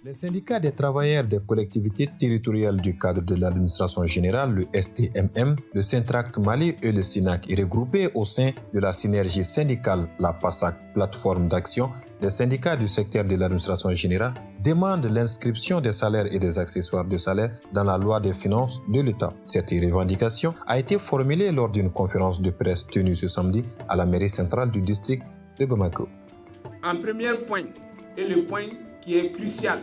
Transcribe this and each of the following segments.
Les syndicats des travailleurs des collectivités territoriales du cadre de l'administration générale, le STMM, le Syntract Mali et le SYNAC, regroupés au sein de la synergie syndicale, la PASAC, plateforme d'action des syndicats du secteur de l'administration générale, demandent l'inscription des salaires et des accessoires de salaire dans la loi des finances de l'État. Cette revendication a été formulée lors d'une conférence de presse tenue ce samedi à la mairie centrale du district de Bamako. En premier point, et le point qui est crucial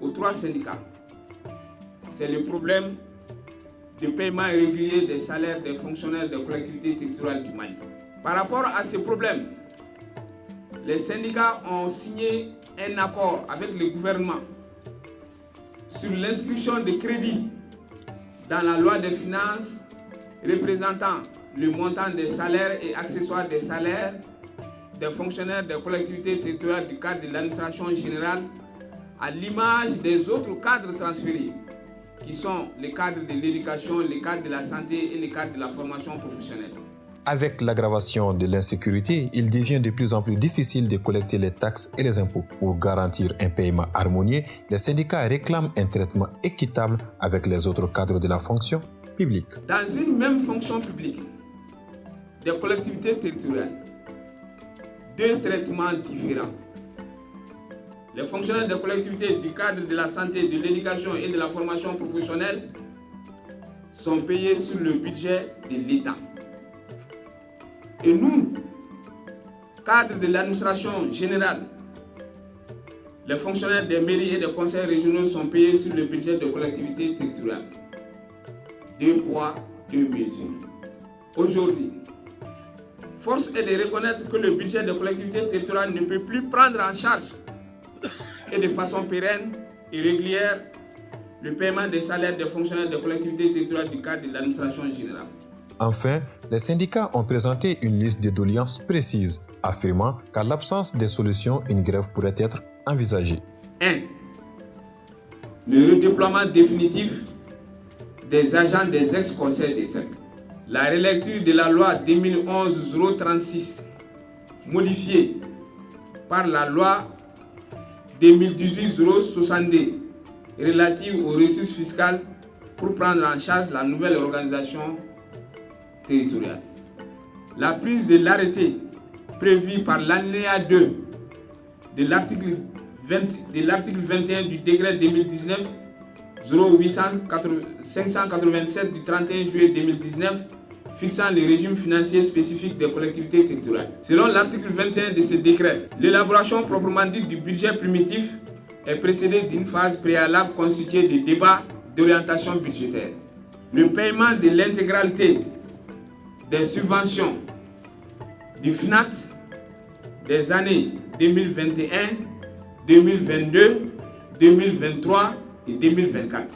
aux trois syndicats, c'est le problème de paiement irrégulier des salaires des fonctionnaires des collectivités territoriales du Mali. Par rapport à ce problème, les syndicats ont signé un accord avec le gouvernement sur l'inscription de crédits dans la loi des finances représentant le montant des salaires et accessoires des salaires des fonctionnaires des collectivités territoriales du cadre de l'administration générale, à l'image des autres cadres transférés, qui sont les cadres de l'éducation, les cadres de la santé et les cadres de la formation professionnelle. Avec l'aggravation de l'insécurité, il devient de plus en plus difficile de collecter les taxes et les impôts. Pour garantir un paiement harmonieux, les syndicats réclament un traitement équitable avec les autres cadres de la fonction publique. Dans une même fonction publique des collectivités territoriales, deux traitements différents. Les fonctionnaires des collectivités du cadre de la santé, de l'éducation et de la formation professionnelle sont payés sur le budget de l'État. Et nous, cadre de l'administration générale, les fonctionnaires des mairies et des conseils régionaux sont payés sur le budget des collectivités territoriales. Deux poids, deux mesures. Aujourd'hui, force est de reconnaître que le budget des collectivités territoriales ne peut plus prendre en charge et de façon pérenne et régulière le paiement des salaires des fonctionnaires des collectivités territoriales du cadre de l'administration générale. Enfin, les syndicats ont présenté une liste de doléances précises, affirmant qu'à l'absence de solutions, une grève pourrait être envisagée. 1. Le redéploiement définitif des agents des ex-conseils des cercles. La relecture de la loi 2011-036, modifiée par la loi 2018-062, relative aux ressources fiscales pour prendre en charge la nouvelle organisation territoriale. La prise de l'arrêté prévu par l'alinéa 2 de l'article 21 du décret 2019-08-587 du 31 juillet 2019 fixant les régimes financiers spécifiques des collectivités territoriales. Selon l'article 21 de ce décret, l'élaboration proprement dite du budget primitif est précédée d'une phase préalable constituée de débats d'orientation budgétaire. Le paiement de l'intégralité des subventions du FNAT des années 2021, 2022, 2023 et 2024,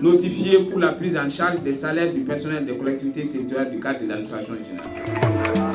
notifié pour la prise en charge des salaires du personnel des collectivités territoriales du cadre de l'administration générale.